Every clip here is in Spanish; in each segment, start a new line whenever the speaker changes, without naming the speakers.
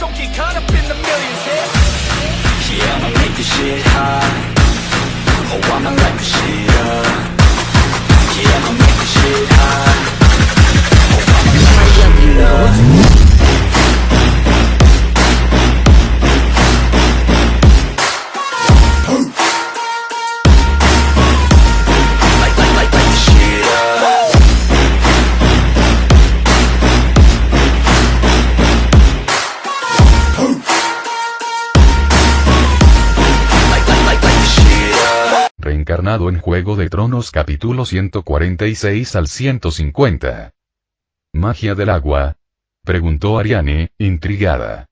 don't get caught up in the millions,
Yeah, I'ma make this shit hot. Oh, I'ma light this shit up. Yeah, I'ma make this shit hot. Oh, I'ma light this shit up.
Reencarnado en Juego de Tronos capítulo 146 al 150. ¿Magia del agua? Preguntó Ariane, intrigada.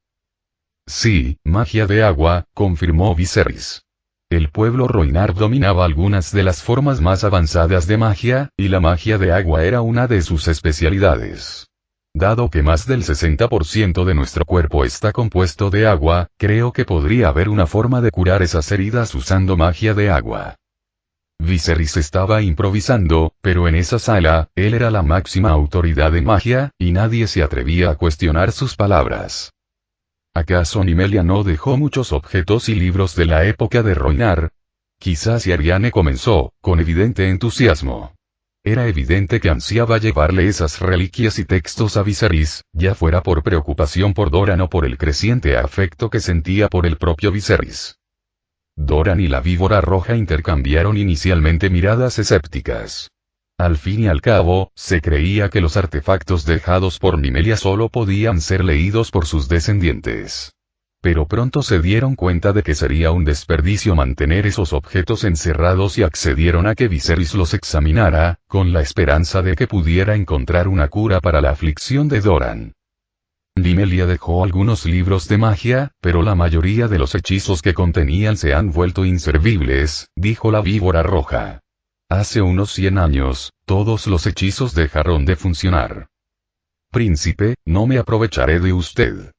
Sí, magia de agua, confirmó Viserys. El pueblo Rhoynar dominaba algunas de las formas más avanzadas de magia, y la magia de agua era una de sus especialidades. Dado que más del 60% de nuestro cuerpo está compuesto de agua, creo que podría haber una forma de curar esas heridas usando magia de agua. Viserys estaba improvisando, pero en esa sala, él era la máxima autoridad en magia, y nadie se atrevía a cuestionar sus palabras. ¿Acaso Nymelia no dejó muchos objetos y libros de la época de Rhoynar? Quizás y Ariane comenzó, con evidente entusiasmo. Era evidente que ansiaba llevarle esas reliquias y textos a Viserys, ya fuera por preocupación por Doran o por el creciente afecto que sentía por el propio Viserys. Doran y la víbora roja intercambiaron inicialmente miradas escépticas. Al fin y al cabo, se creía que los artefactos dejados por Nymelia solo podían ser leídos por sus descendientes. Pero pronto se dieron cuenta de que sería un desperdicio mantener esos objetos encerrados y accedieron a que Viserys los examinara, con la esperanza de que pudiera encontrar una cura para la aflicción de Doran. Nymelia dejó algunos libros de magia, pero la mayoría de los hechizos que contenían se han vuelto inservibles, dijo la víbora roja. Hace unos 100 años, todos los hechizos dejaron de funcionar. Príncipe, no me aprovecharé de usted.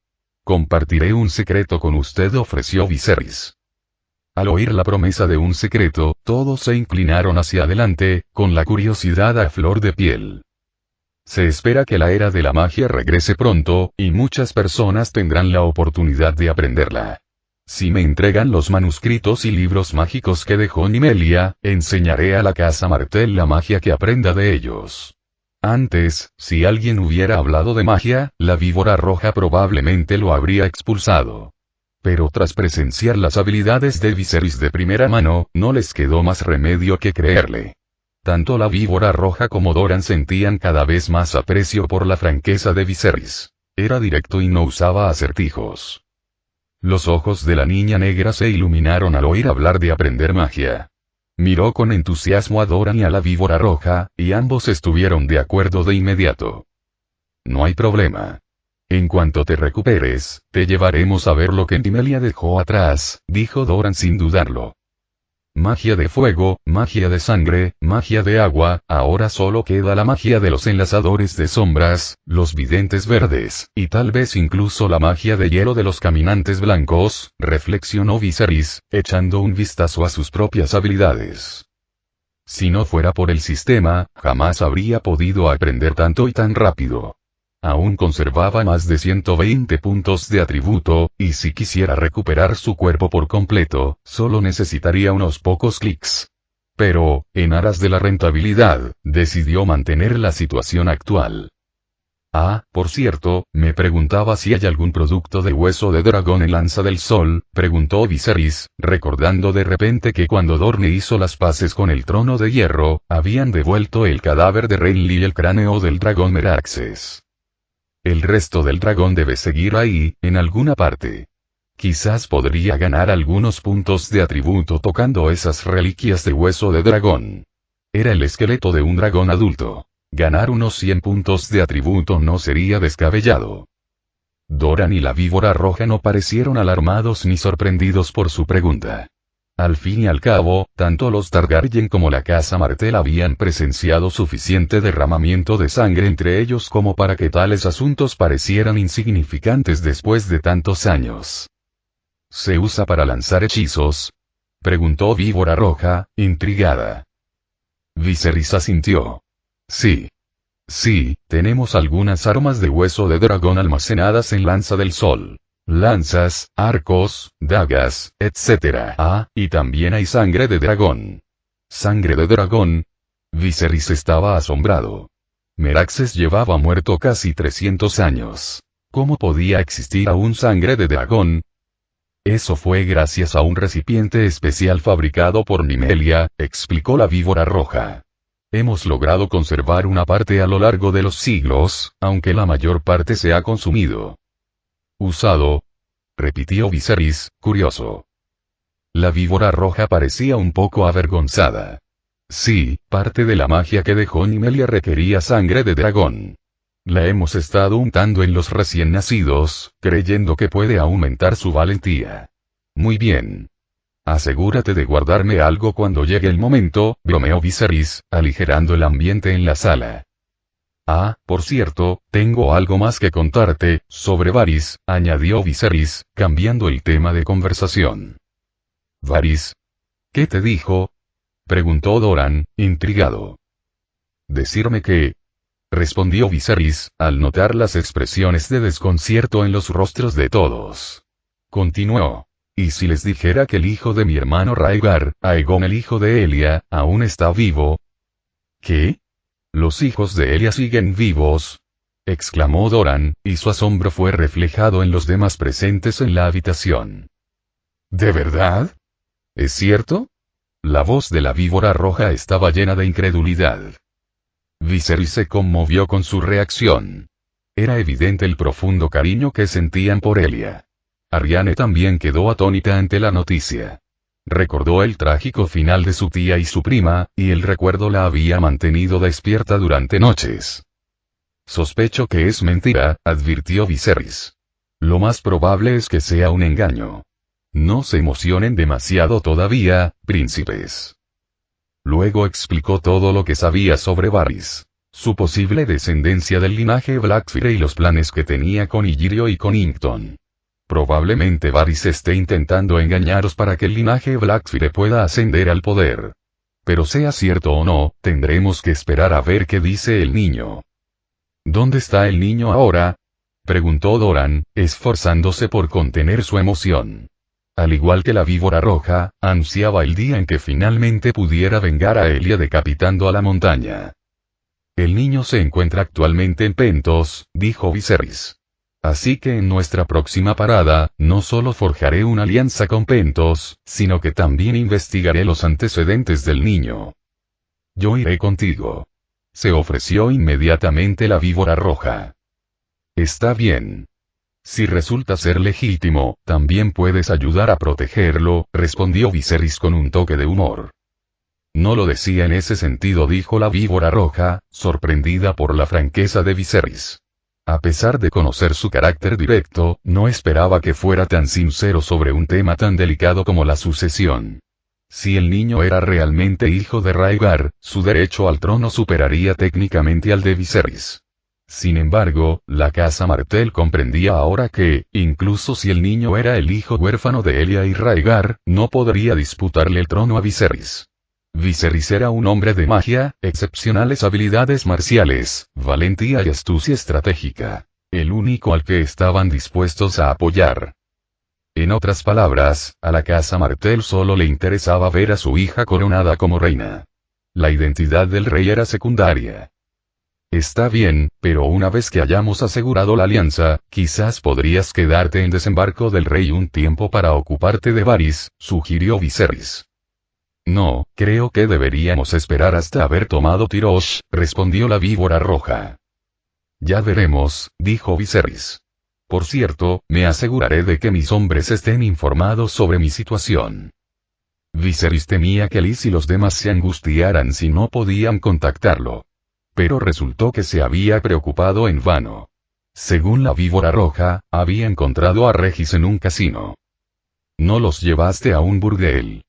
Compartiré un secreto con usted, ofreció Viserys. Al oír la promesa de un secreto, todos se inclinaron hacia adelante, con la curiosidad a flor de piel. Se espera que la era de la magia regrese pronto, y muchas personas tendrán la oportunidad de aprenderla. Si me entregan los manuscritos y libros mágicos que dejó Nymelia, enseñaré a la casa Martell la magia que aprenda de ellos. Antes, si alguien hubiera hablado de magia, la víbora roja probablemente lo habría expulsado. Pero tras presenciar las habilidades de Viserys de primera mano, no les quedó más remedio que creerle. Tanto la víbora roja como Doran sentían cada vez más aprecio por la franqueza de Viserys. Era directo y no usaba acertijos. Los ojos de la niña negra se iluminaron al oír hablar de aprender magia. Miró con entusiasmo a Doran y a la víbora roja, y ambos estuvieron de acuerdo de inmediato. No hay problema. En cuanto te recuperes, te llevaremos a ver lo que Nymelia dejó atrás, dijo Doran sin dudarlo. Magia de fuego, magia de sangre, magia de agua, ahora solo queda la magia de los enlazadores de sombras, los videntes verdes, y tal vez incluso la magia de hielo de los caminantes blancos, reflexionó Viserys, echando un vistazo a sus propias habilidades. Si no fuera por el sistema, jamás habría podido aprender tanto y tan rápido. Aún conservaba más de 120 puntos de atributo, y si quisiera recuperar su cuerpo por completo, solo necesitaría unos pocos clics. Pero, en aras de la rentabilidad, decidió mantener la situación actual. Ah, por cierto, me preguntaba si hay algún producto de hueso de dragón en Lanza del Sol, preguntó Viserys, recordando de repente que cuando Dorne hizo las paces con el trono de hierro, habían devuelto el cadáver de Renly y el cráneo del dragón Meraxes. El resto del dragón debe seguir ahí, en alguna parte. Quizás podría ganar algunos puntos de atributo tocando esas reliquias de hueso de dragón. Era el esqueleto de un dragón adulto. Ganar unos 100 puntos de atributo no sería descabellado. Doran y la víbora roja no parecieron alarmados ni sorprendidos por su pregunta. Al fin y al cabo, tanto los Targaryen como la casa Martell habían presenciado suficiente derramamiento de sangre entre ellos como para que tales asuntos parecieran insignificantes después de tantos años. ¿Se usa para lanzar hechizos?, preguntó Víbora Roja, intrigada. Viserys asintió. Sí. Sí, tenemos algunas armas de hueso de dragón almacenadas en Lanza del Sol. lanzas, arcos, dagas, etc. Ah, y también hay sangre de dragón. ¿Sangre de dragón? Viserys estaba asombrado. Meraxes llevaba muerto casi 300 años. ¿Cómo podía existir aún sangre de dragón? Eso fue gracias a un recipiente especial fabricado por Nymelia, explicó la víbora roja. Hemos logrado conservar una parte a lo largo de los siglos, aunque la mayor parte se ha consumido. ¿Usado? Repitió Viserys, curioso. La víbora roja parecía un poco avergonzada. Sí, parte de la magia que dejó Nymelia requería sangre de dragón. La hemos estado untando en los recién nacidos, creyendo que puede aumentar su valentía. Muy bien. Asegúrate de guardarme algo cuando llegue el momento, bromeó Viserys, aligerando el ambiente en la sala. Ah, por cierto, tengo algo más que contarte, sobre Varys, añadió Viserys, cambiando el tema de conversación. ¿Varys? ¿Qué te dijo? Preguntó Doran, intrigado. Decirme que... respondió Viserys, al notar las expresiones de desconcierto en los rostros de todos. Continuó. ¿Y si les dijera que el hijo de mi hermano Rhaegar, Aegon el hijo de Elia, aún está vivo? ¿Qué? ¿Los hijos de Elia siguen vivos? Exclamó Doran, y su asombro fue reflejado en los demás presentes en la habitación. ¿De verdad? ¿Es cierto? La voz de la víbora roja estaba llena de incredulidad. Viserys se conmovió con su reacción. Era evidente el profundo cariño que sentían por Elia. Arianne también quedó atónita ante la noticia. Recordó el trágico final de su tía y su prima, y el recuerdo la había mantenido despierta durante noches. Sospecho que es mentira, advirtió Viserys. Lo más probable es que sea un engaño. No se emocionen demasiado todavía, príncipes. Luego explicó todo lo que sabía sobre Varys. Su posible descendencia del linaje Blackfyre y los planes que tenía con Illyrio y con Ington. Probablemente Varys esté intentando engañaros para que el linaje Blackfyre pueda ascender al poder. Pero sea cierto o no, tendremos que esperar a ver qué dice el niño. ¿Dónde está el niño ahora? Preguntó Doran, esforzándose por contener su emoción. Al igual que la víbora roja, ansiaba el día en que finalmente pudiera vengar a Elia decapitando a la montaña. El niño se encuentra actualmente en Pentos, dijo Viserys. Así que en nuestra próxima parada, no solo forjaré una alianza con Pentos, sino que también investigaré los antecedentes del niño. Yo iré contigo. Se ofreció inmediatamente la víbora roja. Está bien. Si resulta ser legítimo, también puedes ayudar a protegerlo, respondió Viserys con un toque de humor. No lo decía en ese sentido, dijo la víbora roja, sorprendida por la franqueza de Viserys. A pesar de conocer su carácter directo, no esperaba que fuera tan sincero sobre un tema tan delicado como la sucesión. Si el niño era realmente hijo de Rhaegar, su derecho al trono superaría técnicamente al de Viserys. Sin embargo, la casa Martell comprendía ahora que, incluso si el niño era el hijo huérfano de Elia y Rhaegar, no podría disputarle el trono a Viserys. Viserys era un hombre de magia, excepcionales habilidades marciales, valentía y astucia estratégica. El único al que estaban dispuestos a apoyar. En otras palabras, a la casa Martell solo le interesaba ver a su hija coronada como reina. La identidad del rey era secundaria. Está bien, pero una vez que hayamos asegurado la alianza, quizás podrías quedarte en Desembarco del Rey un tiempo para ocuparte de Varys, sugirió Viserys. No, creo que deberíamos esperar hasta haber tomado Tyrosh, respondió la víbora roja. Ya veremos, dijo Viserys. Por cierto, me aseguraré de que mis hombres estén informados sobre mi situación. Viserys temía que Lys y los demás se angustiaran si no podían contactarlo. Pero resultó que se había preocupado en vano. Según la víbora roja, había encontrado a Regis en un casino. No los llevaste a un burdel.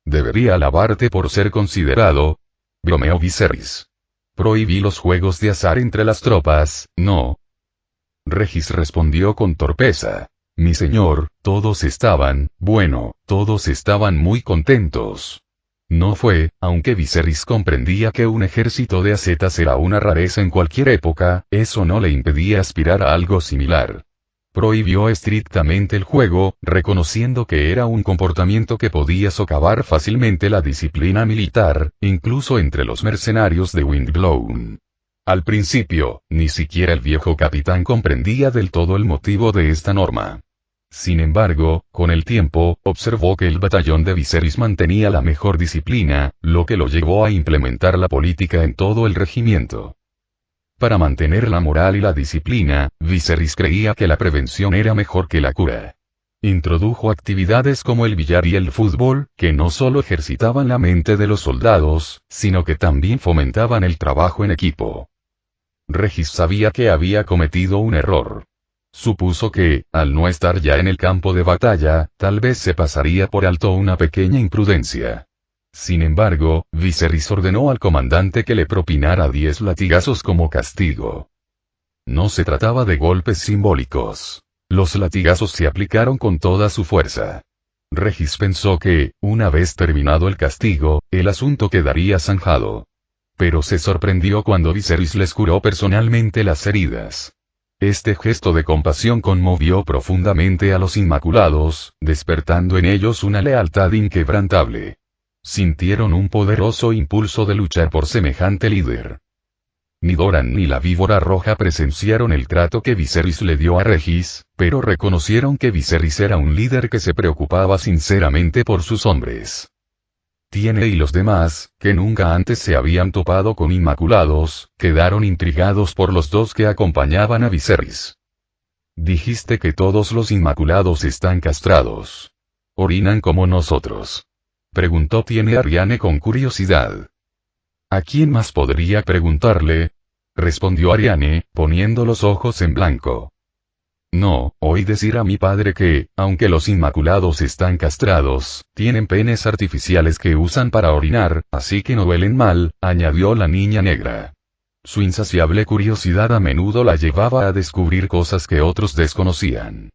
Debería alabarte por ser considerado, bromeó Viserys. Prohibí los juegos de azar entre las tropas, ¿no? Regis respondió con torpeza. Mi señor, todos estaban muy contentos. No fue, aunque Viserys comprendía que un ejército de ascetas era una rareza en cualquier época, eso no le impedía aspirar a algo similar. prohibió estrictamente el juego, reconociendo que era un comportamiento que podía socavar fácilmente la disciplina militar, incluso entre los mercenarios de Windblown. Al principio, ni siquiera el viejo capitán comprendía del todo el motivo de esta norma. Sin embargo, con el tiempo, observó que el batallón de Viserys mantenía la mejor disciplina, lo que lo llevó a implementar la política en todo el regimiento. Para mantener la moral y la disciplina, Viserys creía que la prevención era mejor que la cura. Introdujo actividades como el billar y el fútbol, que no solo ejercitaban la mente de los soldados, sino que también fomentaban el trabajo en equipo. Regis sabía que había cometido un error. Supuso que, al no estar ya en el campo de batalla, tal vez se pasaría por alto una pequeña imprudencia. Sin embargo, Viserys ordenó al comandante que le propinara 10 latigazos como castigo. No se trataba de golpes simbólicos. Los latigazos se aplicaron con toda su fuerza. Regis pensó que, una vez terminado el castigo, el asunto quedaría zanjado. Pero se sorprendió cuando Viserys les curó personalmente las heridas. Este gesto de compasión conmovió profundamente a los Inmaculados, despertando en ellos una lealtad inquebrantable. Sintieron un poderoso impulso de luchar por semejante líder. Ni Doran ni la Víbora Roja presenciaron el trato que Viserys le dio a Regis, pero reconocieron que Viserys era un líder que se preocupaba sinceramente por sus hombres. Tiene y los demás, que nunca antes se habían topado con Inmaculados, quedaron intrigados por los dos que acompañaban a Viserys. Dijiste que todos los Inmaculados están castrados. Orinan como nosotros. Preguntó Tiene Ariane con curiosidad. ¿A quién más podría preguntarle? Respondió Ariane, poniendo los ojos en blanco. No, oí decir a mi padre que, aunque los Inmaculados están castrados, tienen penes artificiales que usan para orinar, así que no huelen mal, añadió la niña negra. Su insaciable curiosidad a menudo la llevaba a descubrir cosas que otros desconocían.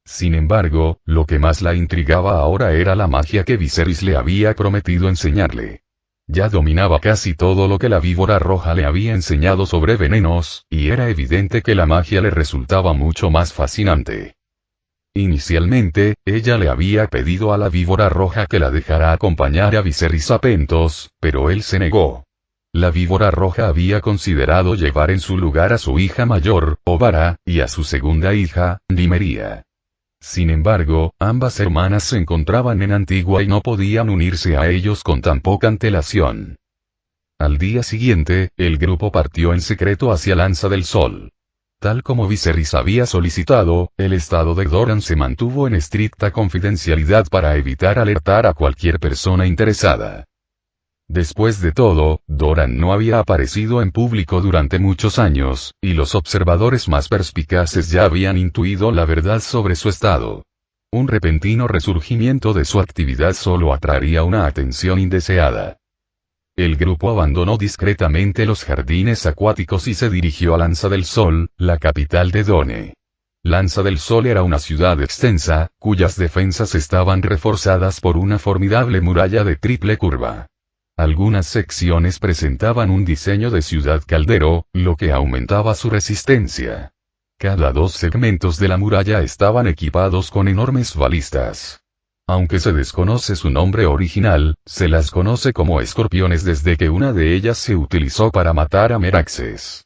Sin embargo, lo que más la intrigaba ahora era la magia que Viserys le había prometido enseñarle. Ya dominaba casi todo lo que la Víbora Roja le había enseñado sobre venenos, y era evidente que la magia le resultaba mucho más fascinante. Inicialmente, ella le había pedido a la Víbora Roja que la dejara acompañar a Viserys a Pentos, pero él se negó. La Víbora Roja había considerado llevar en su lugar a su hija mayor, Obara, y a su segunda hija, Nymeria. Sin embargo, ambas hermanas se encontraban en Antigua y no podían unirse a ellos con tan poca antelación. Al día siguiente, el grupo partió en secreto hacia Lanza del Sol. Tal como Viserys había solicitado, el estado de Doran se mantuvo en estricta confidencialidad para evitar alertar a cualquier persona interesada. Después de todo, Doran no había aparecido en público durante muchos años, y los observadores más perspicaces ya habían intuido la verdad sobre su estado. Un repentino resurgimiento de su actividad solo atraería una atención indeseada. El grupo abandonó discretamente los jardines acuáticos y se dirigió a Lanza del Sol, la capital de Done. Lanza del Sol era una ciudad extensa, cuyas defensas estaban reforzadas por una formidable muralla de triple curva. Algunas secciones presentaban un diseño de ciudad caldero, lo que aumentaba su resistencia. Cada 2 segmentos de la muralla estaban equipados con enormes balistas. Aunque se desconoce su nombre original, se las conoce como escorpiones desde que una de ellas se utilizó para matar a Meraxes.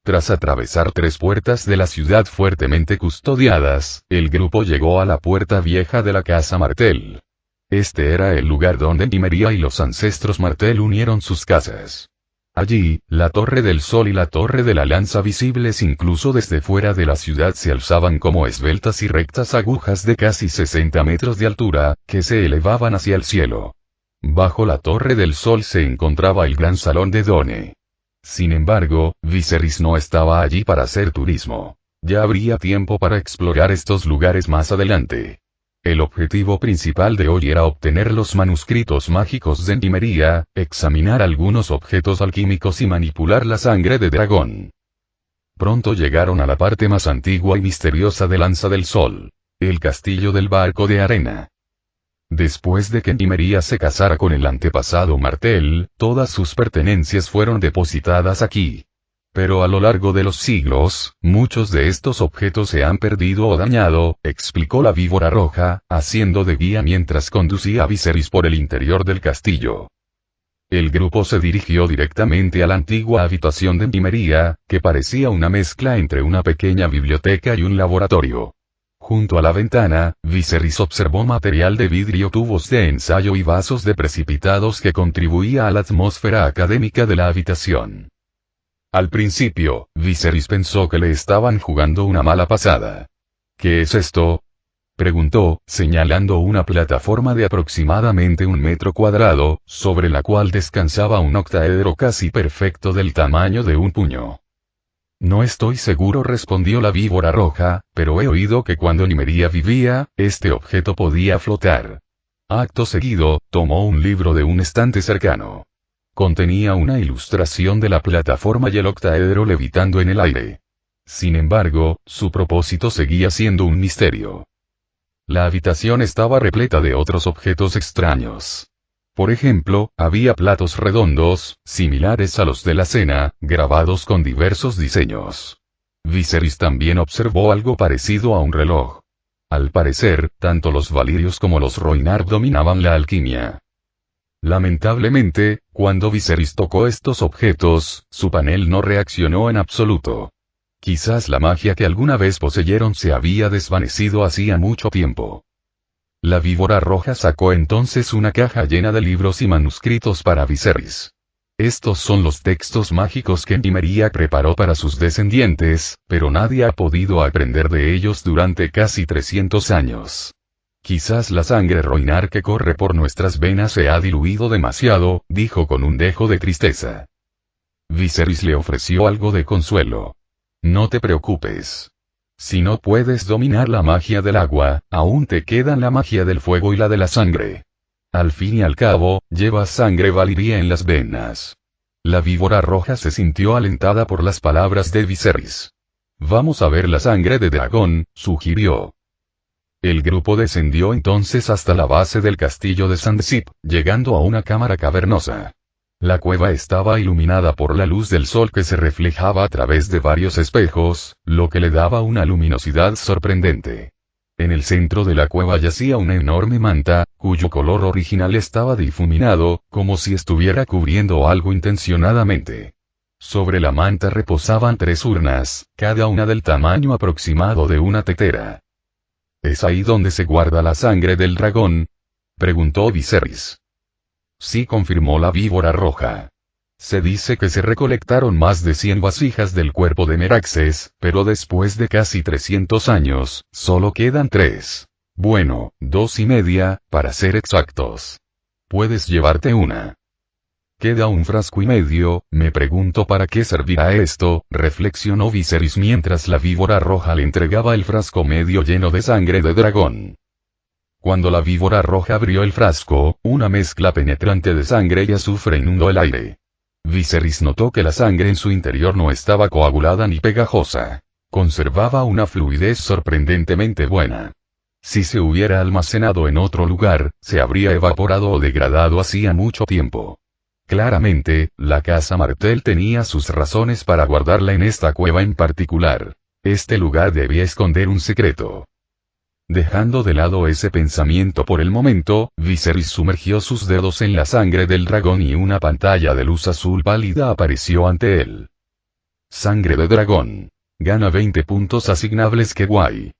Tras atravesar 3 puertas de la ciudad fuertemente custodiadas, el grupo llegó a la puerta vieja de la casa Martell. Este era el lugar donde Nymeria y los ancestros Martell unieron sus casas. Allí, la Torre del Sol y la Torre de la Lanza visibles incluso desde fuera de la ciudad se alzaban como esbeltas y rectas agujas de casi 60 metros de altura, que se elevaban hacia el cielo. Bajo la Torre del Sol se encontraba el gran salón de Done. Sin embargo, Viserys no estaba allí para hacer turismo. Ya habría tiempo para explorar estos lugares más adelante. El objetivo principal de hoy era obtener los manuscritos mágicos de Nymeria, examinar algunos objetos alquímicos y manipular la sangre de dragón. Pronto llegaron a la parte más antigua y misteriosa de Lanza del Sol, el castillo del barco de arena. Después de que Nymeria se casara con el antepasado Martell, todas sus pertenencias fueron depositadas aquí. Pero a lo largo de los siglos, muchos de estos objetos se han perdido o dañado, explicó la víbora roja, haciendo de guía mientras conducía a Viserys por el interior del castillo. El grupo se dirigió directamente a la antigua habitación de Nymeria, que parecía una mezcla entre una pequeña biblioteca y un laboratorio. Junto a la ventana, Viserys observó material de vidrio, tubos de ensayo y vasos de precipitados que contribuía a la atmósfera académica de la habitación. Al principio, Viserys pensó que le estaban jugando una mala pasada. ¿Qué es esto?, preguntó, señalando una plataforma de aproximadamente 1 metro cuadrado, sobre la cual descansaba un octaedro casi perfecto del tamaño de un puño. No estoy seguro, respondió la víbora roja, pero he oído que cuando Nymeria vivía, este objeto podía flotar. Acto seguido, tomó un libro de un estante cercano. Contenía una ilustración de la plataforma y el octaedro levitando en el aire. Sin embargo, su propósito seguía siendo un misterio. La habitación estaba repleta de otros objetos extraños. Por ejemplo, había platos redondos, similares a los de la cena, grabados con diversos diseños. Viserys también observó algo parecido a un reloj. Al parecer, tanto los valirios como los Rhoynar dominaban la alquimia. Lamentablemente, cuando Viserys tocó estos objetos, su panel no reaccionó en absoluto. Quizás la magia que alguna vez poseyeron se había desvanecido hacía mucho tiempo. La víbora roja sacó entonces una caja llena de libros y manuscritos para Viserys. Estos son los textos mágicos que Nymeria preparó para sus descendientes, pero nadie ha podido aprender de ellos durante casi 300 años. Quizás la sangre Rhoynar que corre por nuestras venas se ha diluido demasiado, dijo con un dejo de tristeza. Viserys le ofreció algo de consuelo. No te preocupes. Si no puedes dominar la magia del agua, aún te quedan la magia del fuego y la de la sangre. Al fin y al cabo, llevas sangre valiria en las venas. La víbora roja se sintió alentada por las palabras de Viserys. Vamos a ver la sangre de dragón, sugirió. El grupo descendió entonces hasta la base del castillo de Sandsip, llegando a una cámara cavernosa. La cueva estaba iluminada por la luz del sol que se reflejaba a través de varios espejos, lo que le daba una luminosidad sorprendente. En el centro de la cueva yacía una enorme manta, cuyo color original estaba difuminado, como si estuviera cubriendo algo intencionadamente. Sobre la manta reposaban 3 urnas, cada una del tamaño aproximado de una tetera. ¿Es ahí donde se guarda la sangre del dragón?, preguntó Viserys. Sí, confirmó la víbora roja. Se dice que se recolectaron más de 100 vasijas del cuerpo de Meraxes, pero después de casi 300 años, solo quedan 3. Bueno, 2,5, para ser exactos. Puedes llevarte una. Queda 1,5 frascos, me pregunto para qué servirá esto, reflexionó Viserys mientras la víbora roja le entregaba el frasco medio lleno de sangre de dragón. Cuando la víbora roja abrió el frasco, una mezcla penetrante de sangre y azufre inundó el aire. Viserys notó que la sangre en su interior no estaba coagulada ni pegajosa. Conservaba una fluidez sorprendentemente buena. Si se hubiera almacenado en otro lugar, se habría evaporado o degradado hacía mucho tiempo. Claramente, la casa Martell tenía sus razones para guardarla en esta cueva en particular. Este lugar debía esconder un secreto. Dejando de lado ese pensamiento por el momento, Viserys sumergió sus dedos en la sangre del dragón y una pantalla de luz azul pálida apareció ante él. Sangre de dragón. Gana 20 puntos asignables, qué guay.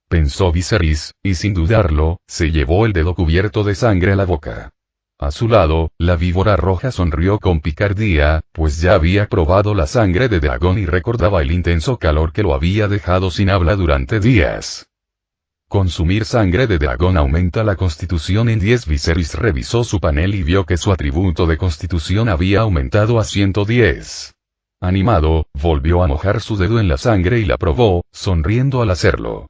Pensó Viserys, y sin dudarlo, se llevó el dedo cubierto de sangre a la boca. A su lado, la víbora roja sonrió con picardía, pues ya había probado la sangre de dragón y recordaba el intenso calor que lo había dejado sin habla durante días. Consumir sangre de dragón aumenta la constitución en 10. Viserys revisó su panel y vio que su atributo de constitución había aumentado a 110. Animado, volvió a mojar su dedo en la sangre y la probó, sonriendo al hacerlo.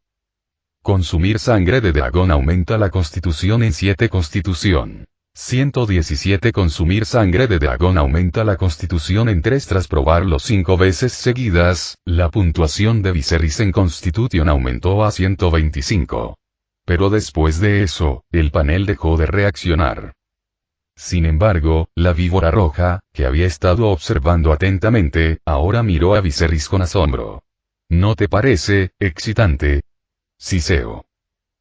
Consumir sangre de dragón aumenta la constitución en 7. Constitución 117. Consumir sangre de dragón aumenta la constitución en 3. Tras probarlo 5 veces seguidas, la puntuación de Viserys en Constitution aumentó a 125. Pero después de eso, el panel dejó de reaccionar. Sin embargo, la víbora roja, que había estado observando atentamente, ahora miró a Viserys con asombro. ¿No te parece excitante? Siseo.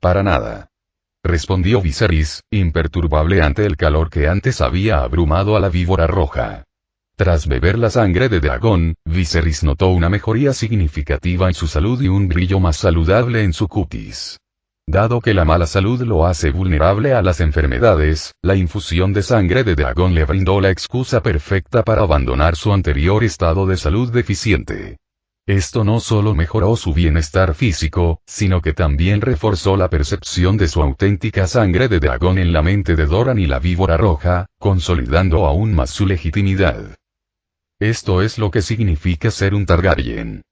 Para nada. Respondió Viserys, imperturbable ante el calor que antes había abrumado a la víbora roja. Tras beber la sangre de dragón, Viserys notó una mejoría significativa en su salud y un brillo más saludable en su cutis. Dado que la mala salud lo hace vulnerable a las enfermedades, la infusión de sangre de dragón le brindó la excusa perfecta para abandonar su anterior estado de salud deficiente. Esto no solo mejoró su bienestar físico, sino que también reforzó la percepción de su auténtica sangre de dragón en la mente de Doran y la víbora roja, consolidando aún más su legitimidad. Esto es lo que significa ser un Targaryen,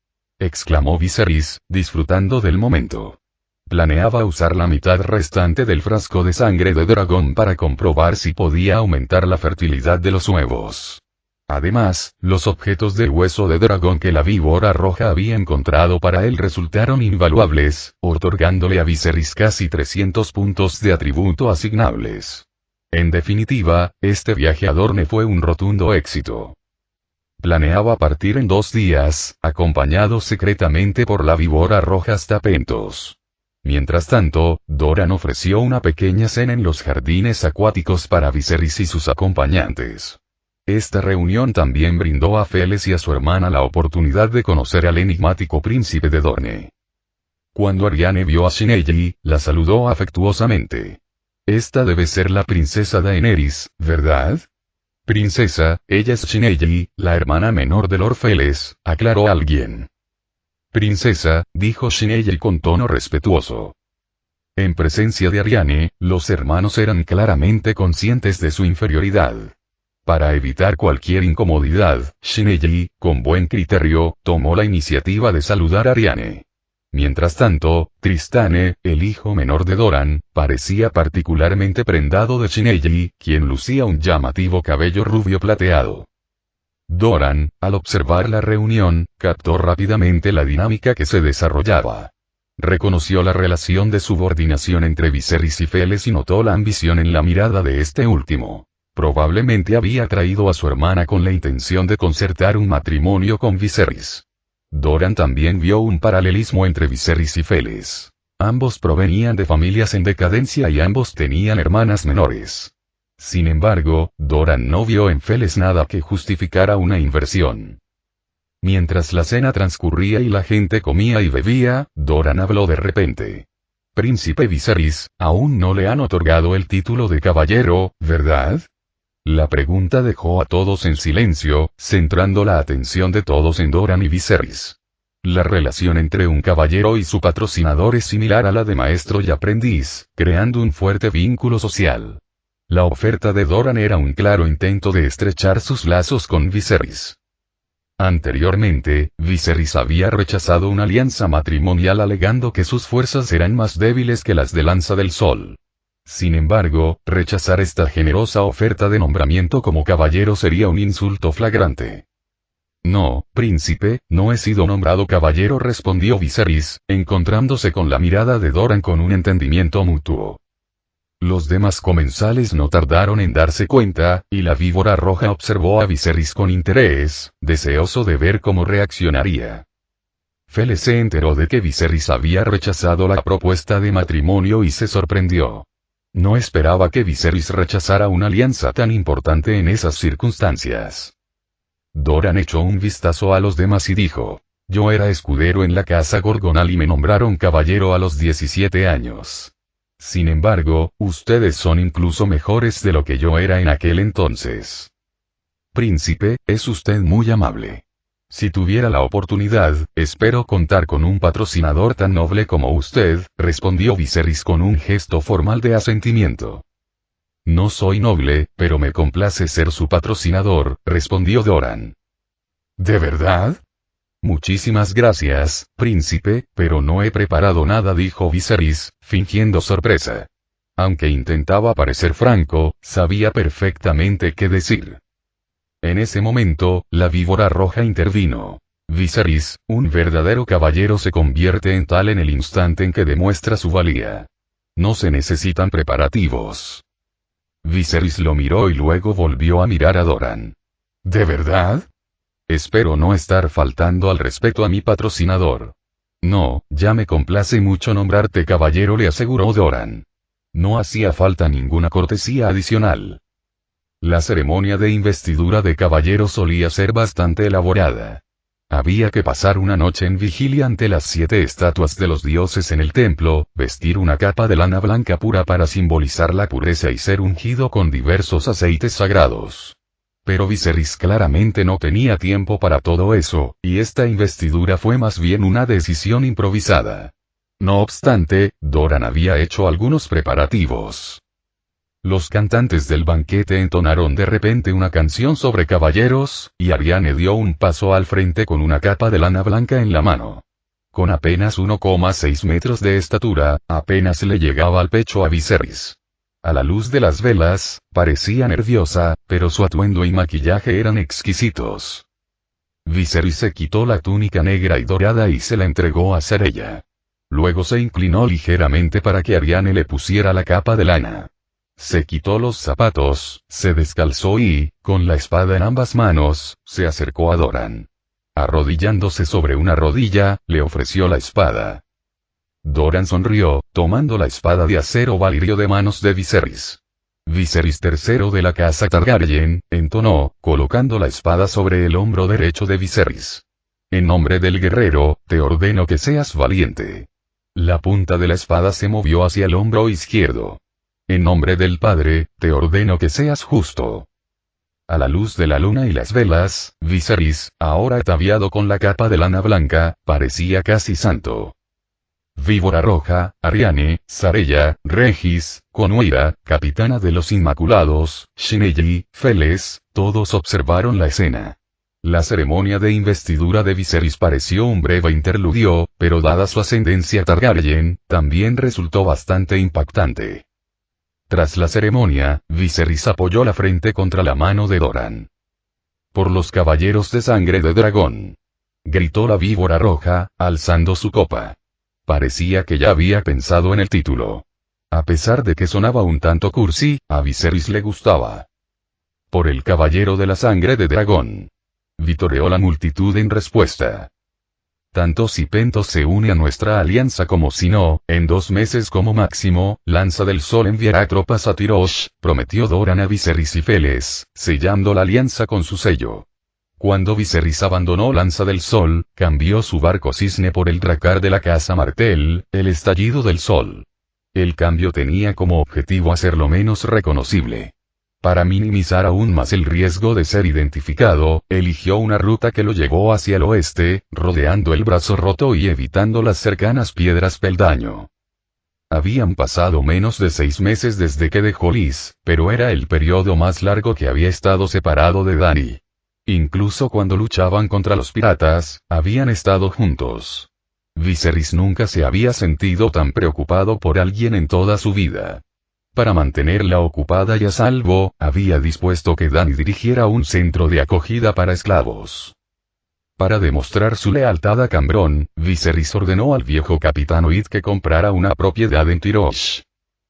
exclamó Viserys, disfrutando del momento. Planeaba usar la mitad restante del frasco de sangre de dragón para comprobar si podía aumentar la fertilidad de los huevos. Además, los objetos de hueso de dragón que la víbora roja había encontrado para él resultaron invaluables, otorgándole a Viserys casi 300 puntos de atributo asignables. En definitiva, este viaje a Dorne fue un rotundo éxito. Planeaba partir en 2 días, acompañado secretamente por la víbora roja hasta Pentos. Mientras tanto, Doran ofreció una pequeña cena en los jardines acuáticos para Viserys y sus acompañantes. Esta reunión también brindó a Feles y a su hermana la oportunidad de conocer al enigmático príncipe de Dorne. Cuando Arianne vio a Shinji, la saludó afectuosamente. Esta debe ser la princesa Daenerys, ¿verdad? Princesa, ella es Shinji, la hermana menor de Lord Feles, aclaró alguien. Princesa, dijo Shinji con tono respetuoso. En presencia de Arianne, los hermanos eran claramente conscientes de su inferioridad. Para evitar cualquier incomodidad, Shinji, con buen criterio, tomó la iniciativa de saludar a Arianne. Mientras tanto, Tristane, el hijo menor de Doran, parecía particularmente prendado de Shinji, quien lucía un llamativo cabello rubio plateado. Doran, al observar la reunión, captó rápidamente la dinámica que se desarrollaba. Reconoció la relación de subordinación entre Viserys y Feles y notó la ambición en la mirada de este último. Probablemente había traído a su hermana con la intención de concertar un matrimonio con Viserys. Doran también vio un paralelismo entre Viserys y Feles. Ambos provenían de familias en decadencia y ambos tenían hermanas menores. Sin embargo, Doran no vio en Feles nada que justificara una inversión. Mientras la cena transcurría y la gente comía y bebía, Doran habló de repente. Príncipe Viserys, aún no le han otorgado el título de caballero, ¿verdad? La pregunta dejó a todos en silencio, centrando la atención de todos en Doran y Viserys. La relación entre un caballero y su patrocinador es similar a la de maestro y aprendiz, creando un fuerte vínculo social. La oferta de Doran era un claro intento de estrechar sus lazos con Viserys. Anteriormente, Viserys había rechazado una alianza matrimonial alegando que sus fuerzas eran más débiles que las de Lanza del Sol. Sin embargo, rechazar esta generosa oferta de nombramiento como caballero sería un insulto flagrante. No, príncipe, no he sido nombrado caballero, respondió Viserys, encontrándose con la mirada de Doran con un entendimiento mutuo. Los demás comensales no tardaron en darse cuenta, y la víbora roja observó a Viserys con interés, deseoso de ver cómo reaccionaría. Feles se enteró de que Viserys había rechazado la propuesta de matrimonio y se sorprendió. No esperaba que Viserys rechazara una alianza tan importante en esas circunstancias. Doran echó un vistazo a los demás y dijo: yo era escudero en la casa Gorgonal y me nombraron caballero a los 17 años. Sin embargo, ustedes son incluso mejores de lo que yo era en aquel entonces. Príncipe, es usted muy amable. Si tuviera la oportunidad, espero contar con un patrocinador tan noble como usted, respondió Viserys con un gesto formal de asentimiento. No soy noble, pero me complace ser su patrocinador, respondió Doran. ¿De verdad? Muchísimas gracias, príncipe, pero no he preparado nada, dijo Viserys, fingiendo sorpresa. Aunque intentaba parecer franco, sabía perfectamente qué decir. En ese momento, la víbora roja intervino. Viserys, un verdadero caballero se convierte en tal en el instante en que demuestra su valía. No se necesitan preparativos. Viserys lo miró y luego volvió a mirar a Doran. ¿De verdad? Espero no estar faltando al respeto a mi patrocinador. No, ya me complace mucho nombrarte caballero, le aseguró Doran. No hacía falta ninguna cortesía adicional. La ceremonia de investidura de caballero solía ser bastante elaborada. Había que pasar una noche en vigilia ante las 7 estatuas de los dioses en el templo, vestir una capa de lana blanca pura para simbolizar la pureza y ser ungido con diversos aceites sagrados. Pero Viserys claramente no tenía tiempo para todo eso, y esta investidura fue más bien una decisión improvisada. No obstante, Doran había hecho algunos preparativos. Los cantantes del banquete entonaron de repente una canción sobre caballeros, y Aryane dio un paso al frente con una capa de lana blanca en la mano. Con apenas 1,6 metros de estatura, apenas le llegaba al pecho a Viserys. A la luz de las velas, parecía nerviosa, pero su atuendo y maquillaje eran exquisitos. Viserys se quitó la túnica negra y dorada y se la entregó a Saraya. Luego se inclinó ligeramente para que Aryane le pusiera la capa de lana. Se quitó los zapatos, se descalzó y, con la espada en ambas manos, se acercó a Doran. Arrodillándose sobre una rodilla, le ofreció la espada. Doran sonrió, tomando la espada de acero valirio de manos de Viserys. Viserys III de la casa Targaryen, entonó, colocando la espada sobre el hombro derecho de Viserys. En nombre del guerrero, te ordeno que seas valiente. La punta de la espada se movió hacia el hombro izquierdo. En nombre del Padre, te ordeno que seas justo. A la luz de la luna y las velas, Viserys, ahora ataviado con la capa de lana blanca, parecía casi santo. Víbora Roja, Aryane, Saraya, Regis, Conuira, capitana de los Inmaculados, Shinelli, Feles, todos observaron la escena. La ceremonia de investidura de Viserys pareció un breve interludio, pero dada su ascendencia Targaryen, también resultó bastante impactante. Tras la ceremonia, Viserys apoyó la frente contra la mano de Doran. «Por los caballeros de sangre de dragón», gritó la víbora roja, alzando su copa. Parecía que ya había pensado en el título. A pesar de que sonaba un tanto cursi, a Viserys le gustaba. «Por el caballero de la sangre de dragón», vitoreó la multitud en respuesta. «Tanto si Pentos se une a nuestra alianza como si no, en 2 meses como máximo, Lanza del Sol enviará tropas a Tyrosh», prometió Doran a Viserys y Feles, sellando la alianza con su sello. Cuando Viserys abandonó Lanza del Sol, cambió su barco Cisne por el dracar de la casa Martell, el estallido del sol. El cambio tenía como objetivo hacerlo menos reconocible. Para minimizar aún más el riesgo de ser identificado, eligió una ruta que lo llevó hacia el oeste, rodeando el brazo roto y evitando las cercanas piedras peldaño. Habían pasado menos de 6 meses desde que dejó Lys, pero era el periodo más largo que había estado separado de Dany. Incluso cuando luchaban contra los piratas, habían estado juntos. Viserys nunca se había sentido tan preocupado por alguien en toda su vida. Para mantenerla ocupada y a salvo, había dispuesto que Dany dirigiera un centro de acogida para esclavos. Para demostrar su lealtad a Cambronne, Viserys ordenó al viejo capitán Oid que comprara una propiedad en Tyrosh.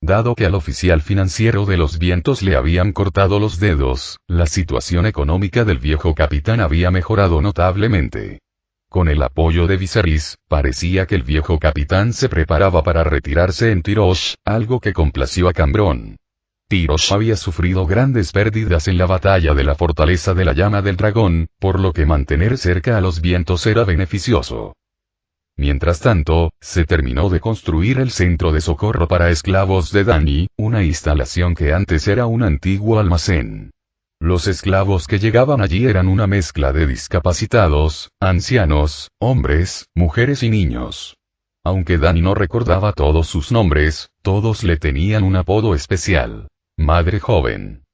Dado que al oficial financiero de los vientos le habían cortado los dedos, la situación económica del viejo capitán había mejorado notablemente. Con el apoyo de Viserys, parecía que el viejo capitán se preparaba para retirarse en Tyrosh, algo que complació a Cambronne. Tyrosh había sufrido grandes pérdidas en la batalla de la fortaleza de la llama del dragón, por lo que mantener cerca a los vientos era beneficioso. Mientras tanto, se terminó de construir el centro de socorro para esclavos de Dany, una instalación que antes era un antiguo almacén. Los esclavos que llegaban allí eran una mezcla de discapacitados, ancianos, hombres, mujeres y niños. Aunque Dany no recordaba todos sus nombres, todos le tenían un apodo especial: Madre Joven.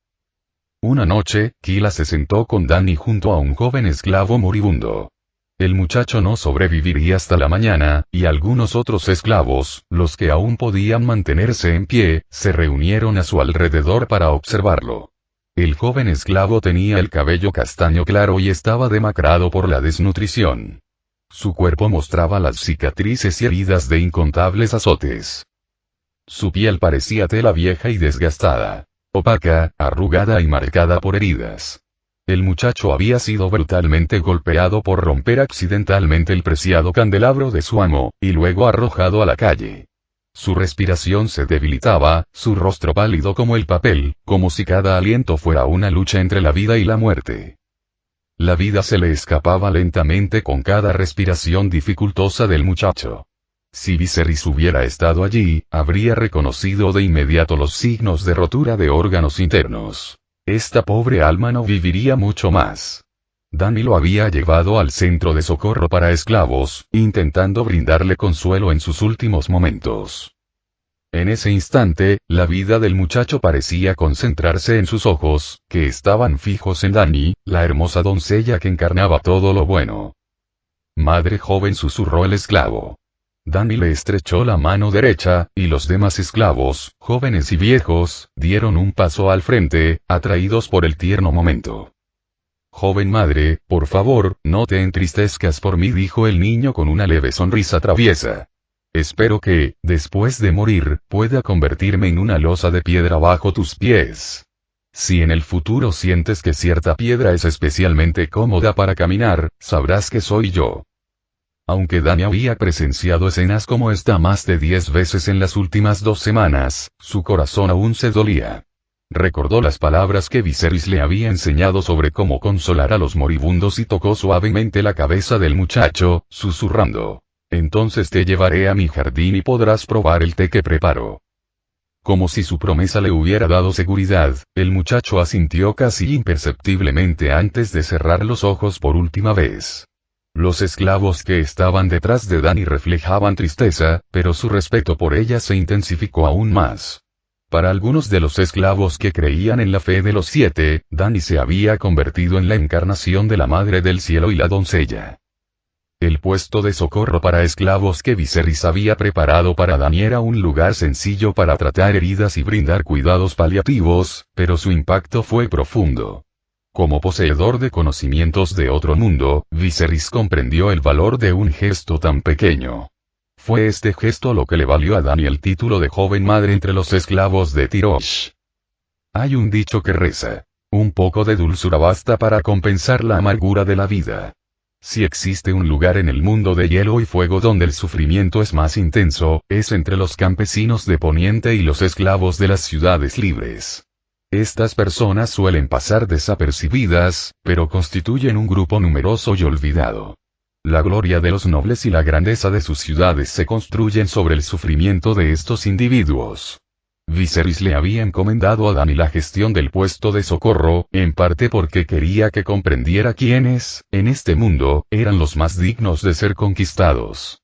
Una noche, Kila se sentó con Dany junto a un joven esclavo moribundo. El muchacho no sobreviviría hasta la mañana, y algunos otros esclavos, los que aún podían mantenerse en pie, se reunieron a su alrededor para observarlo. El joven esclavo tenía el cabello castaño claro y estaba demacrado por la desnutrición. Su cuerpo mostraba las cicatrices y heridas de incontables azotes. Su piel parecía tela vieja y desgastada. opaca, arrugada y marcada por heridas. El muchacho había sido brutalmente golpeado por romper accidentalmente el preciado candelabro de su amo, y luego arrojado a la calle. Su respiración se debilitaba, su rostro pálido como el papel, como si cada aliento fuera una lucha entre la vida y la muerte. La vida se le escapaba lentamente con cada respiración dificultosa del muchacho. Si Viserys hubiera estado allí, habría reconocido de inmediato los signos de rotura de órganos internos. Esta pobre alma no viviría mucho más. Dany lo había llevado al centro de socorro para esclavos, intentando brindarle consuelo en sus últimos momentos. En ese instante, la vida del muchacho parecía concentrarse en sus ojos, que estaban fijos en Dany, la hermosa doncella que encarnaba todo lo bueno. Madre joven, susurró el esclavo. Dany le estrechó la mano derecha, y los demás esclavos, jóvenes y viejos, dieron un paso al frente, atraídos por el tierno momento. Joven madre, por favor, no te entristezcas por mí, dijo el niño con una leve sonrisa traviesa. Espero que, después de morir, pueda convertirme en una losa de piedra bajo tus pies. Si en el futuro sientes que cierta piedra es especialmente cómoda para caminar, sabrás que soy yo. Aunque Dany había presenciado escenas como esta más de 10 veces en las últimas 2 semanas, su corazón aún se dolía. Recordó las palabras que Viserys le había enseñado sobre cómo consolar a los moribundos y tocó suavemente la cabeza del muchacho, susurrando: entonces te llevaré a mi jardín y podrás probar el té que preparo. Como si su promesa le hubiera dado seguridad, el muchacho asintió casi imperceptiblemente antes de cerrar los ojos por última vez. Los esclavos que estaban detrás de Dany reflejaban tristeza, pero su respeto por ella se intensificó aún más. Para algunos de los esclavos que creían en la fe de los 7, Dany se había convertido en la encarnación de la Madre del Cielo y la doncella. El puesto de socorro para esclavos que Viserys había preparado para Dany era un lugar sencillo para tratar heridas y brindar cuidados paliativos, pero su impacto fue profundo. Como poseedor de conocimientos de otro mundo, Viserys comprendió el valor de un gesto tan pequeño. Fue este gesto lo que le valió a Dany el título de joven madre entre los esclavos de Tyrosh. Hay un dicho que reza: un poco de dulzura basta para compensar la amargura de la vida. Si existe un lugar en el mundo de hielo y fuego donde el sufrimiento es más intenso, es entre los campesinos de Poniente y los esclavos de las ciudades libres. Estas personas suelen pasar desapercibidas, pero constituyen un grupo numeroso y olvidado. La gloria de los nobles y la grandeza de sus ciudades se construyen sobre el sufrimiento de estos individuos. Viserys le había encomendado a Dany la gestión del puesto de socorro, en parte porque quería que comprendiera quiénes, en este mundo, eran los más dignos de ser conquistados.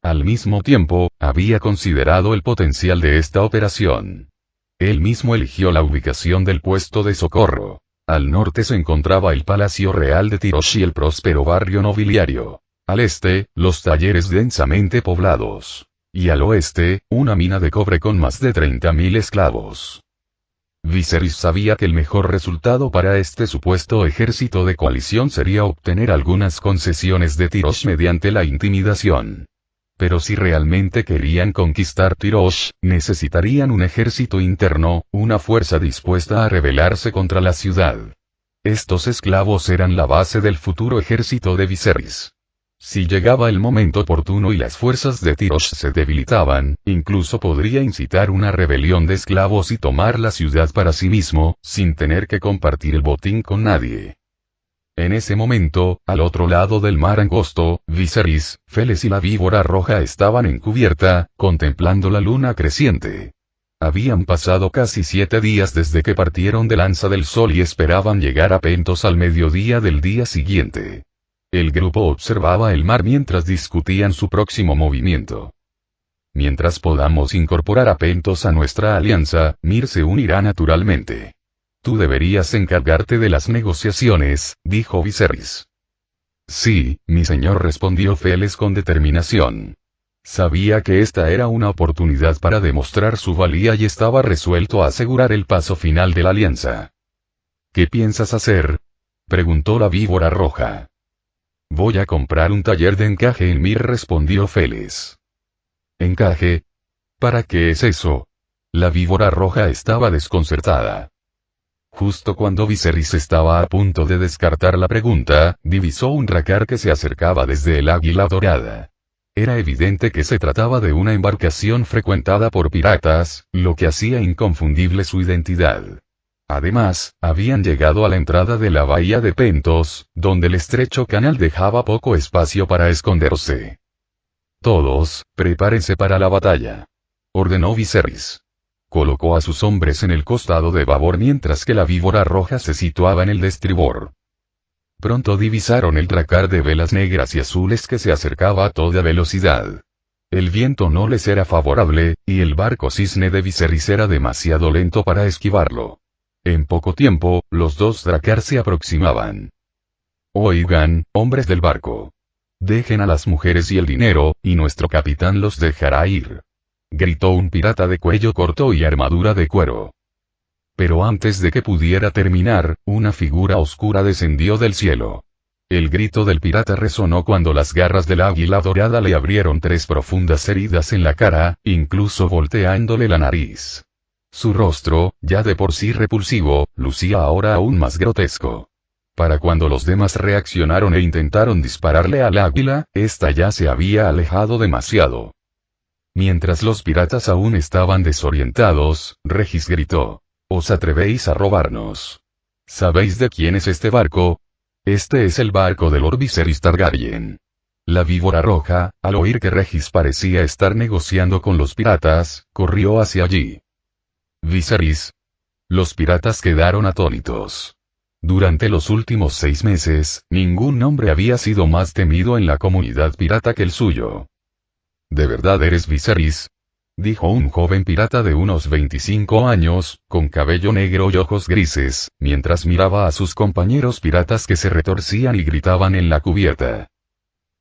Al mismo tiempo, había considerado el potencial de esta operación. Él mismo eligió la ubicación del puesto de socorro. Al norte se encontraba el Palacio Real de Tyrosh y el próspero barrio nobiliario. Al este, los talleres densamente poblados. Y al oeste, una mina de cobre con más de 30.000 esclavos. Viserys sabía que el mejor resultado para este supuesto ejército de coalición sería obtener algunas concesiones de Tyrosh mediante la intimidación. Pero si realmente querían conquistar Tyrosh, necesitarían un ejército interno, una fuerza dispuesta a rebelarse contra la ciudad. Estos esclavos eran la base del futuro ejército de Viserys. Si llegaba el momento oportuno y las fuerzas de Tyrosh se debilitaban, incluso podría incitar una rebelión de esclavos y tomar la ciudad para sí mismo, sin tener que compartir el botín con nadie. En ese momento, al otro lado del mar angosto, Viserys, Phelés y la víbora roja estaban en cubierta, contemplando la luna creciente. Habían pasado casi 7 días desde que partieron de Lanza del Sol y esperaban llegar a Pentos al mediodía del día siguiente. El grupo observaba el mar mientras discutían su próximo movimiento. Mientras podamos incorporar a Pentos a nuestra alianza, Mir se unirá naturalmente. Tú deberías encargarte de las negociaciones, dijo Viserys. Sí, mi señor, respondió Phelés con determinación. Sabía que esta era una oportunidad para demostrar su valía y estaba resuelto a asegurar el paso final de la alianza. ¿Qué piensas hacer?, preguntó la víbora roja. Voy a comprar un taller de encaje en Mir, respondió Phelés. ¿Encaje? ¿Para qué es eso? La víbora roja estaba desconcertada. Justo cuando Viserys estaba a punto de descartar la pregunta, divisó un dracar que se acercaba desde el Águila Dorada. Era evidente que se trataba de una embarcación frecuentada por piratas, lo que hacía inconfundible su identidad. Además, habían llegado a la entrada de la bahía de Pentos, donde el estrecho canal dejaba poco espacio para esconderse. Todos, prepárense para la batalla, ordenó Viserys. Colocó a sus hombres en el costado de babor mientras que la víbora roja se situaba en el de estribor. Pronto divisaron el dracar de velas negras y azules que se acercaba a toda velocidad. El viento no les era favorable, y el barco cisne de Viserys era demasiado lento para esquivarlo. En poco tiempo, los dos dracar se aproximaban. Oigan, hombres del barco. Dejen a las mujeres y el dinero, y nuestro capitán los dejará ir. Gritó un pirata de cuello corto y armadura de cuero. Pero antes de que pudiera terminar, una figura oscura descendió del cielo. El grito del pirata resonó cuando las garras del águila dorada le abrieron 3 profundas heridas en la cara, incluso volteándole la nariz. Su rostro, ya de por sí repulsivo, lucía ahora aún más grotesco. Para cuando los demás reaccionaron e intentaron dispararle al águila, ésta ya se había alejado demasiado. Mientras los piratas aún estaban desorientados, Regis gritó: «¿Os atrevéis a robarnos? ¿Sabéis de quién es este barco? Este es el barco de Lord Viserys Targaryen». La víbora roja, al oír que Regis parecía estar negociando con los piratas, corrió hacia allí. Viserys. Los piratas quedaron atónitos. Durante los últimos 6 meses, ningún nombre había sido más temido en la comunidad pirata que el suyo. ¿De verdad eres Viserys?, dijo un joven pirata de unos 25 años, con cabello negro y ojos grises, mientras miraba a sus compañeros piratas que se retorcían y gritaban en la cubierta.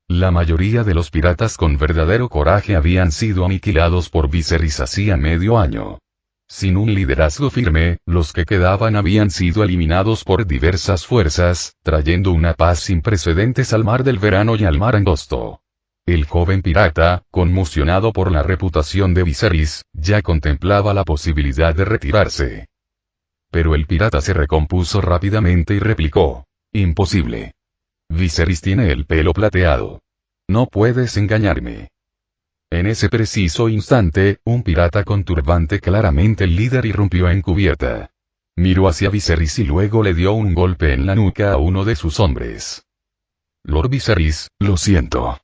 La mayoría de los piratas con verdadero coraje habían sido aniquilados por Viserys hacía medio año. Sin un liderazgo firme, los que quedaban habían sido eliminados por diversas fuerzas, trayendo una paz sin precedentes al mar del verano y al mar angosto. El joven pirata, conmocionado por la reputación de Viserys, ya contemplaba la posibilidad de retirarse. Pero el pirata se recompuso rápidamente y replicó: «Imposible. Viserys tiene el pelo plateado. No puedes engañarme». En ese preciso instante, un pirata con turbante, claramente el líder, irrumpió en cubierta. Miró hacia Viserys y luego le dio un golpe en la nuca a uno de sus hombres. «Lord Viserys, lo siento.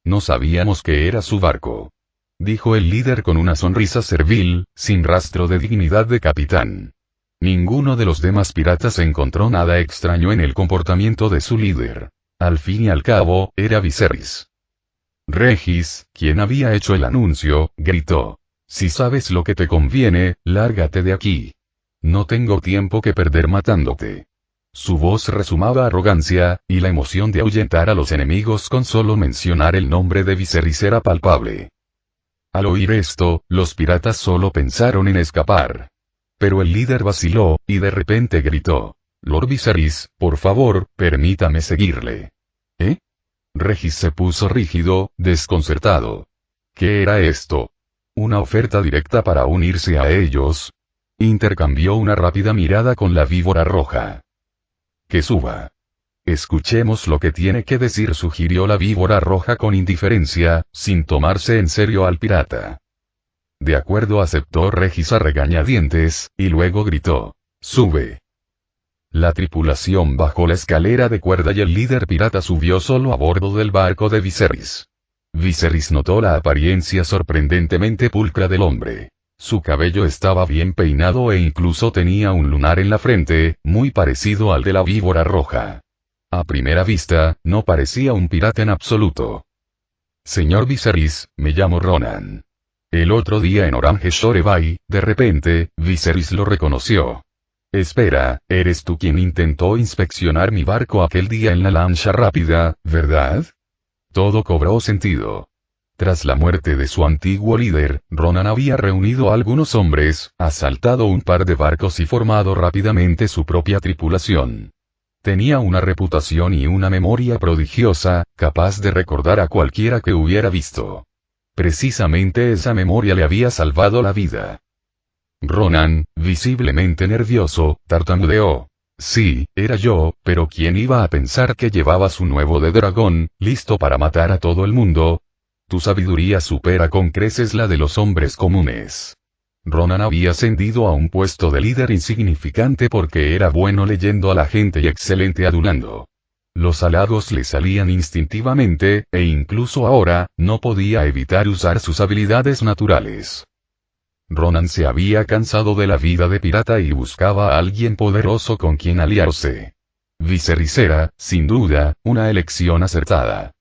No sabíamos que era su barco», dijo el líder con una sonrisa servil, sin rastro de dignidad de capitán. Ninguno de los demás piratas encontró nada extraño en el comportamiento de su líder. Al fin y al cabo, era Viserys. Regis, quien había hecho el anuncio, gritó: «Si sabes lo que te conviene, lárgate de aquí. No tengo tiempo que perder matándote». Su voz rezumaba arrogancia, y la emoción de ahuyentar a los enemigos con solo mencionar el nombre de Viserys era palpable. Al oír esto, los piratas solo pensaron en escapar. Pero el líder vaciló, y de repente gritó: «Lord Viserys, por favor, permítame seguirle». «¿Eh?». Regis se puso rígido, desconcertado. ¿Qué era esto? ¿Una oferta directa para unirse a ellos? Intercambió una rápida mirada con la víbora roja. «Que suba. Escuchemos lo que tiene que decir», sugirió la víbora roja con indiferencia, sin tomarse en serio al pirata. «De acuerdo», aceptó Regis a regañadientes, y luego gritó: «Sube». La tripulación bajó la escalera de cuerda y el líder pirata subió solo a bordo del barco de Viserys. Viserys notó la apariencia sorprendentemente pulcra del hombre. Su cabello estaba bien peinado e incluso tenía un lunar en la frente, muy parecido al de la víbora roja. A primera vista, no parecía un pirata en absoluto. «Señor Viserys, me llamo Ronan». El otro día en Orange Shore Bay, de repente, Viserys lo reconoció. «Espera, eres tú quien intentó inspeccionar mi barco aquel día en la lancha rápida, ¿verdad?». Todo cobró sentido. Tras la muerte de su antiguo líder, Ronan había reunido a algunos hombres, asaltado un par de barcos y formado rápidamente su propia tripulación. Tenía una reputación y una memoria prodigiosa, capaz de recordar a cualquiera que hubiera visto. Precisamente esa memoria le había salvado la vida. Ronan, visiblemente nervioso, tartamudeó. Sí, era yo, pero ¿quién iba a pensar que llevabas un nuevo de dragón, listo para matar a todo el mundo? Tu sabiduría supera con creces la de los hombres comunes. Ronan había ascendido a un puesto de líder insignificante porque era bueno leyendo a la gente y excelente adulando. Los halagos le salían instintivamente, e incluso ahora, no podía evitar usar sus habilidades naturales. Ronan se había cansado de la vida de pirata y buscaba a alguien poderoso con quien aliarse. Viserys era, sin duda, una elección acertada.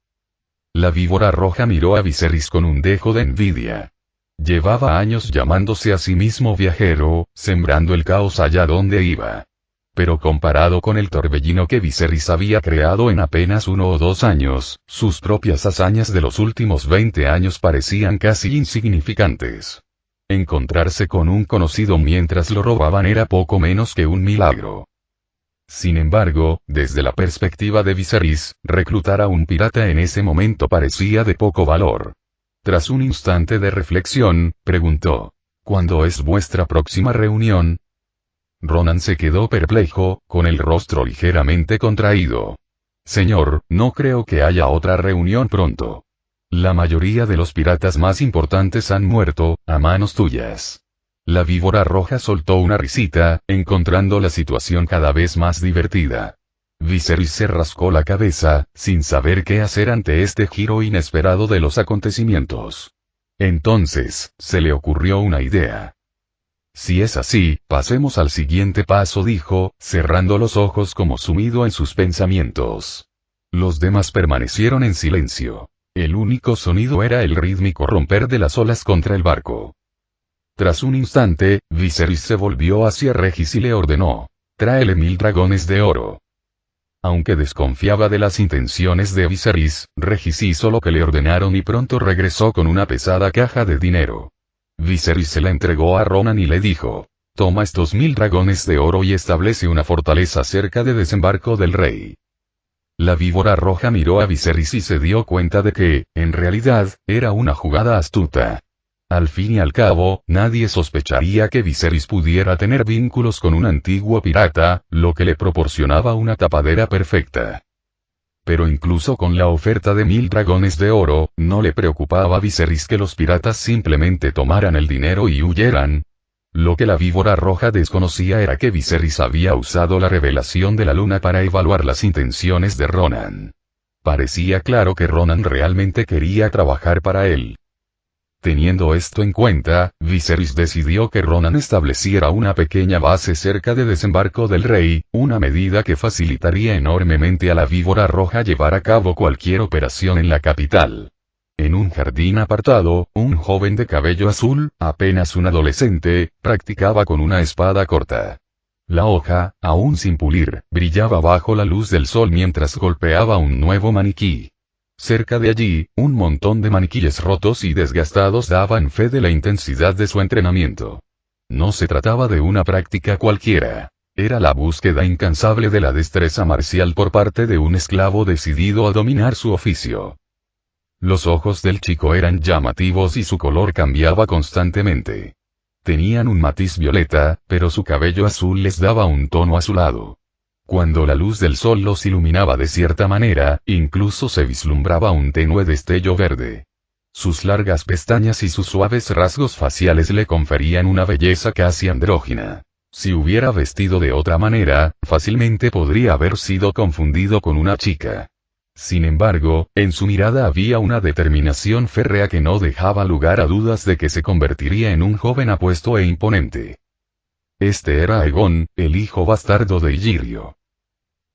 La víbora roja miró a Viserys con un dejo de envidia. Llevaba años llamándose a sí mismo viajero, sembrando el caos allá donde iba. Pero comparado con el torbellino que Viserys había creado en apenas 1 o 2 años, sus propias hazañas de los últimos 20 años parecían casi insignificantes. Encontrarse con un conocido mientras lo robaban era poco menos que un milagro. Sin embargo, desde la perspectiva de Viserys, reclutar a un pirata en ese momento parecía de poco valor. Tras un instante de reflexión, preguntó: ¿Cuándo es vuestra próxima reunión? Ronan se quedó perplejo, con el rostro ligeramente contraído. Señor, no creo que haya otra reunión pronto. La mayoría de los piratas más importantes han muerto, a manos tuyas. La víbora roja soltó una risita, encontrando la situación cada vez más divertida. Viserys se rascó la cabeza, sin saber qué hacer ante este giro inesperado de los acontecimientos. Entonces, se le ocurrió una idea. Si es así, pasemos al siguiente paso, dijo, cerrando los ojos como sumido en sus pensamientos. Los demás permanecieron en silencio. El único sonido era el rítmico romper de las olas contra el barco. Tras un instante, Viserys se volvió hacia Regis y le ordenó: tráele 1000 dragones de oro. Aunque desconfiaba de las intenciones de Viserys, Regis hizo lo que le ordenaron y pronto regresó con una pesada caja de dinero. Viserys se la entregó a Ronan y le dijo: toma estos 1000 dragones de oro y establece una fortaleza cerca de desembarco del rey. La víbora roja miró a Viserys y se dio cuenta de que, en realidad, era una jugada astuta. Al fin y al cabo, nadie sospecharía que Viserys pudiera tener vínculos con un antiguo pirata, lo que le proporcionaba una tapadera perfecta. Pero incluso con la oferta de 1000 dragones de oro, no le preocupaba a Viserys que los piratas simplemente tomaran el dinero y huyeran. Lo que la víbora roja desconocía era que Viserys había usado la revelación de la luna para evaluar las intenciones de Ronan. Parecía claro que Ronan realmente quería trabajar para él. Teniendo esto en cuenta, Viserys decidió que Ronan estableciera una pequeña base cerca de desembarco del rey, una medida que facilitaría enormemente a la víbora roja llevar a cabo cualquier operación en la capital. En un jardín apartado, un joven de cabello azul, apenas un adolescente, practicaba con una espada corta. La hoja, aún sin pulir, brillaba bajo la luz del sol mientras golpeaba un nuevo maniquí. Cerca de allí, un montón de maniquíes rotos y desgastados daban fe de la intensidad de su entrenamiento. No se trataba de una práctica cualquiera. Era la búsqueda incansable de la destreza marcial por parte de un esclavo decidido a dominar su oficio. Los ojos del chico eran llamativos y su color cambiaba constantemente. Tenían un matiz violeta, pero su cabello azul les daba un tono azulado. Cuando la luz del sol los iluminaba de cierta manera, incluso se vislumbraba un tenue destello verde. Sus largas pestañas y sus suaves rasgos faciales le conferían una belleza casi andrógina. Si hubiera vestido de otra manera, fácilmente podría haber sido confundido con una chica. Sin embargo, en su mirada había una determinación férrea que no dejaba lugar a dudas de que se convertiría en un joven apuesto e imponente. Este era Aegon, el hijo bastardo de Illyrio.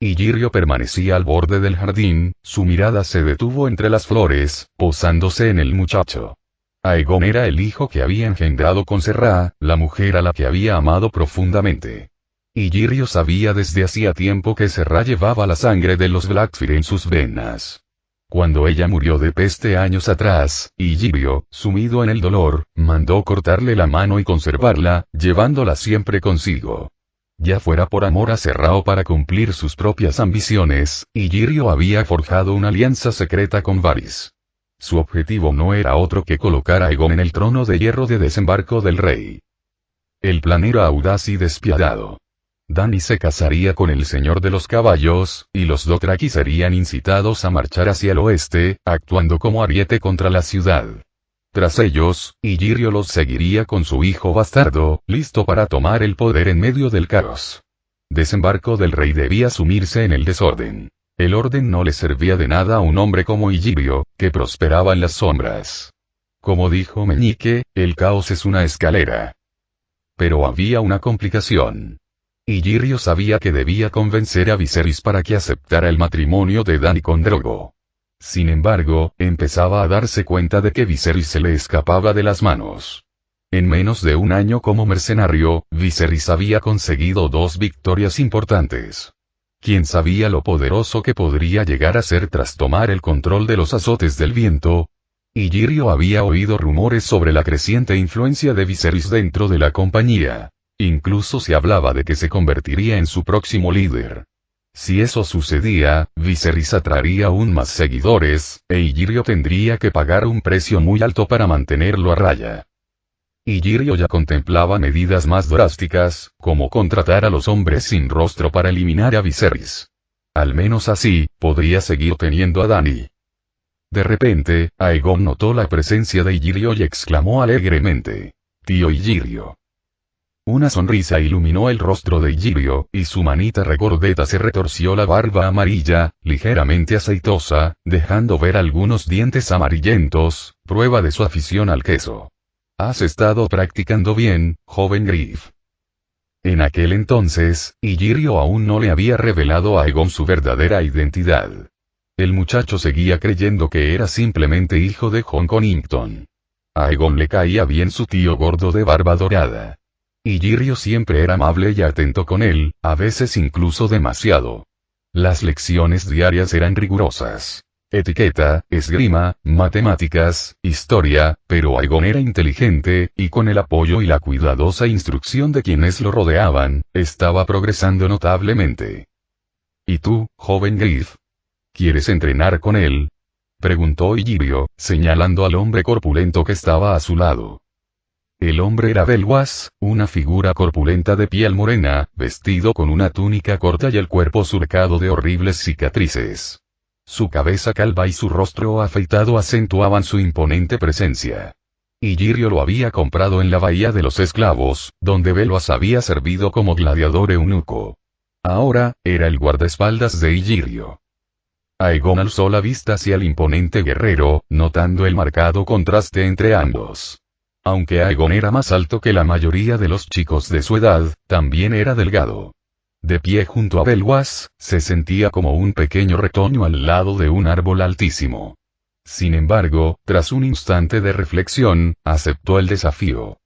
Illyrio permanecía al borde del jardín, su mirada se detuvo entre las flores, posándose en el muchacho. Aegon era el hijo que había engendrado con Serra, la mujer a la que había amado profundamente. Illyrio sabía desde hacía tiempo que Serra llevaba la sangre de los Blackfyre en sus venas. Cuando ella murió de peste años atrás, Illyrio, sumido en el dolor, mandó cortarle la mano y conservarla, llevándola siempre consigo. Ya fuera por amor a Serra o para cumplir sus propias ambiciones, Illyrio había forjado una alianza secreta con Varys. Su objetivo no era otro que colocar a Aegon en el trono de hierro de desembarco del rey. El plan era audaz y despiadado. Dany se casaría con el señor de los caballos, y los Dothraki serían incitados a marchar hacia el oeste, actuando como ariete contra la ciudad. Tras ellos, Illyrio los seguiría con su hijo bastardo, listo para tomar el poder en medio del caos. Desembarco del rey debía sumirse en el desorden. El orden no le servía de nada a un hombre como Illyrio, que prosperaba en las sombras. Como dijo Meñique, el caos es una escalera. Pero había una complicación. Illyrio sabía que debía convencer a Viserys para que aceptara el matrimonio de Dany con Drogo. Sin embargo, empezaba a darse cuenta de que Viserys se le escapaba de las manos. En menos de un año como mercenario, Viserys había conseguido 2 victorias importantes. ¿Quién sabía lo poderoso que podría llegar a ser tras tomar el control de los azotes del viento? Illyrio había oído rumores sobre la creciente influencia de Viserys dentro de la compañía. Incluso se hablaba de que se convertiría en su próximo líder. Si eso sucedía, Viserys atraería aún más seguidores, e Illyrio tendría que pagar un precio muy alto para mantenerlo a raya. Illyrio ya contemplaba medidas más drásticas, como contratar a los hombres sin rostro para eliminar a Viserys. Al menos así, podría seguir teniendo a Dany. De repente, Aegon notó la presencia de Illyrio y exclamó alegremente: «Tío Illyrio». Una sonrisa iluminó el rostro de Illyrio, y su manita regordeta se retorció la barba amarilla, ligeramente aceitosa, dejando ver algunos dientes amarillentos, prueba de su afición al queso. «Has estado practicando bien, joven Griff». En aquel entonces, Illyrio aún no le había revelado a Aegon su verdadera identidad. El muchacho seguía creyendo que era simplemente hijo de Jon Connington. A Aegon le caía bien su tío gordo de barba dorada. Illyrio siempre era amable y atento con él, a veces incluso demasiado. Las lecciones diarias eran rigurosas. Etiqueta, esgrima, matemáticas, historia, pero Aegon era inteligente, y con el apoyo y la cuidadosa instrucción de quienes lo rodeaban, estaba progresando notablemente. ¿Y tú, joven Griff? ¿Quieres entrenar con él?, preguntó Illyrio, señalando al hombre corpulento que estaba a su lado. El hombre era Belwas, una figura corpulenta de piel morena, vestido con una túnica corta y el cuerpo surcado de horribles cicatrices. Su cabeza calva y su rostro afeitado acentuaban su imponente presencia. Illyrio lo había comprado en la Bahía de los Esclavos, donde Belwas había servido como gladiador eunuco. Ahora, era el guardaespaldas de Illyrio. Aegon alzó la vista hacia el imponente guerrero, notando el marcado contraste entre ambos. Aunque Aegon era más alto que la mayoría de los chicos de su edad, también era delgado. De pie junto a Belwas, se sentía como un pequeño retoño al lado de un árbol altísimo. Sin embargo, tras un instante de reflexión, aceptó el desafío.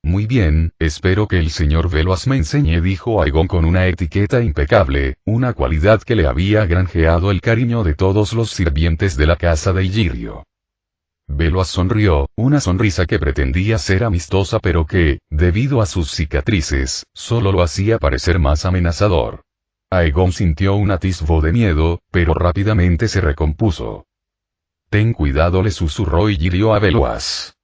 «Muy bien, espero que el señor Belwas me enseñe», dijo Aegon con una etiqueta impecable, una cualidad que le había granjeado el cariño de todos los sirvientes de la casa de Illyrio. Belwas sonrió, una sonrisa que pretendía ser amistosa pero que, debido a sus cicatrices, solo lo hacía parecer más amenazador. Aegon sintió un atisbo de miedo, pero rápidamente se recompuso. «Ten cuidado», le susurró Illyrio a Belwas.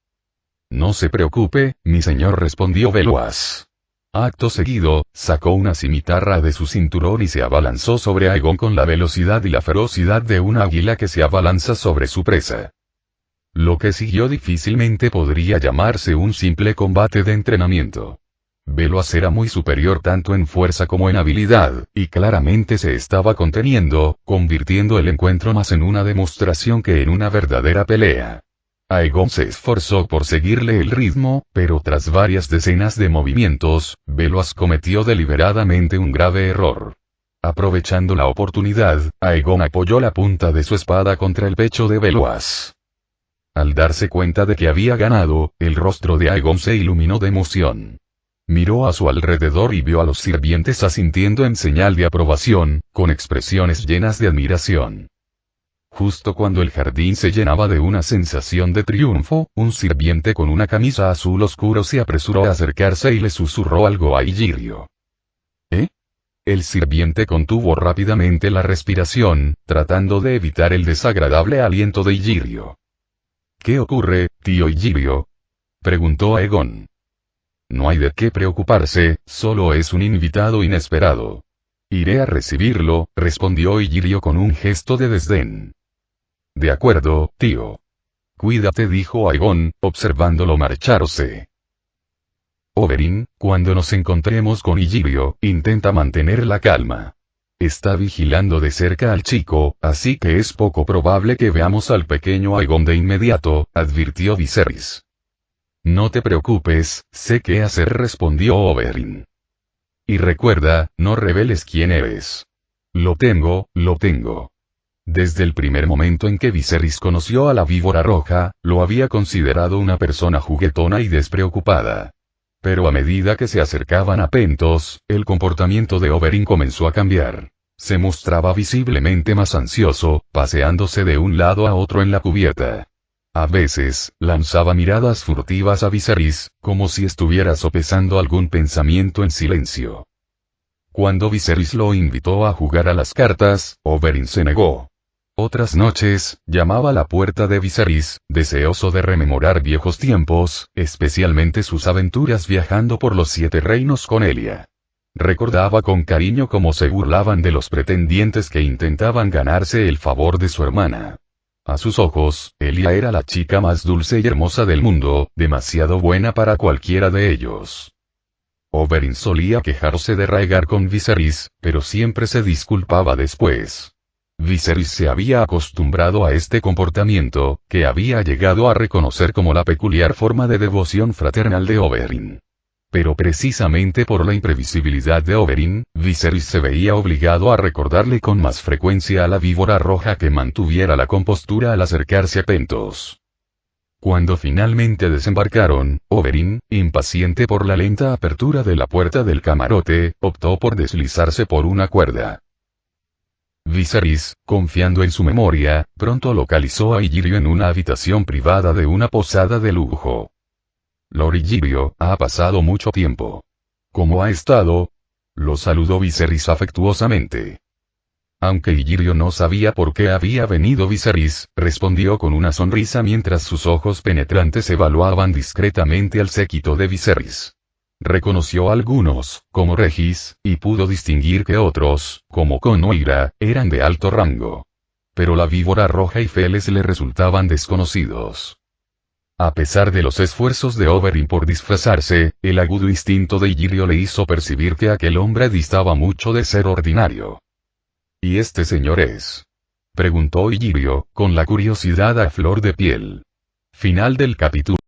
«No se preocupe, mi señor», respondió Belwas. Acto seguido, sacó una cimitarra de su cinturón y se abalanzó sobre Aegon con la velocidad y la ferocidad de un águila que se abalanza sobre su presa. Lo que siguió difícilmente podría llamarse un simple combate de entrenamiento. Belwas era muy superior tanto en fuerza como en habilidad, y claramente se estaba conteniendo, convirtiendo el encuentro más en una demostración que en una verdadera pelea. Aegon se esforzó por seguirle el ritmo, pero tras varias decenas de movimientos, Belwas cometió deliberadamente un grave error. Aprovechando la oportunidad, Aegon apoyó la punta de su espada contra el pecho de Belwas. Al darse cuenta de que había ganado, el rostro de Aegon se iluminó de emoción. Miró a su alrededor y vio a los sirvientes asintiendo en señal de aprobación, con expresiones llenas de admiración. Justo cuando el jardín se llenaba de una sensación de triunfo, un sirviente con una camisa azul oscuro se apresuró a acercarse y le susurró algo a Illyrio. ¿Eh? El sirviente contuvo rápidamente la respiración, tratando de evitar el desagradable aliento de Illyrio. «¿Qué ocurre, tío Illyrio?», preguntó Aegon. No hay de qué preocuparse, solo es un invitado inesperado. Iré a recibirlo, respondió Illyrio con un gesto de desdén. De acuerdo, tío. Cuídate, dijo Aegon, observándolo marcharse. Oberyn, cuando nos encontremos con Illyrio, intenta mantener la calma. Está vigilando de cerca al chico, así que es poco probable que veamos al pequeño Aegon de inmediato, advirtió Viserys. No te preocupes, sé qué hacer, respondió Oberyn. Y recuerda, no reveles quién eres. Lo tengo. Desde el primer momento en que Viserys conoció a la víbora roja, lo había considerado una persona juguetona y despreocupada. Pero a medida que se acercaban a Pentos, el comportamiento de Oberyn comenzó a cambiar. Se mostraba visiblemente más ansioso, paseándose de un lado a otro en la cubierta. A veces, lanzaba miradas furtivas a Viserys, como si estuviera sopesando algún pensamiento en silencio. Cuando Viserys lo invitó a jugar a las cartas, Oberyn se negó. Otras noches, llamaba a la puerta de Viserys, deseoso de rememorar viejos tiempos, especialmente sus aventuras viajando por los 7 reinos con Elia. Recordaba con cariño cómo se burlaban de los pretendientes que intentaban ganarse el favor de su hermana. A sus ojos, Elia era la chica más dulce y hermosa del mundo, demasiado buena para cualquiera de ellos. Oberyn solía quejarse de Rhaegar con Viserys, pero siempre se disculpaba después. Viserys se había acostumbrado a este comportamiento, que había llegado a reconocer como la peculiar forma de devoción fraternal de Oberyn. Pero precisamente por la imprevisibilidad de Oberyn, Viserys se veía obligado a recordarle con más frecuencia a la víbora roja que mantuviera la compostura al acercarse a Pentos. Cuando finalmente desembarcaron, Oberyn, impaciente por la lenta apertura de la puerta del camarote, optó por deslizarse por una cuerda. Viserys, confiando en su memoria, pronto localizó a Illyrio en una habitación privada de una posada de lujo. Lord Illyrio, ha pasado mucho tiempo. ¿Cómo ha estado? Lo saludó Viserys afectuosamente. Aunque Illyrio no sabía por qué había venido Viserys, respondió con una sonrisa mientras sus ojos penetrantes evaluaban discretamente al séquito de Viserys. Reconoció a algunos, como Regis, y pudo distinguir que otros, como Conoira, eran de alto rango. Pero la víbora roja y Feles le resultaban desconocidos. A pesar de los esfuerzos de Oberyn por disfrazarse, el agudo instinto de Illyrio le hizo percibir que aquel hombre distaba mucho de ser ordinario. ¿Y este señor es? Preguntó Illyrio, con la curiosidad a flor de piel. Final del capítulo.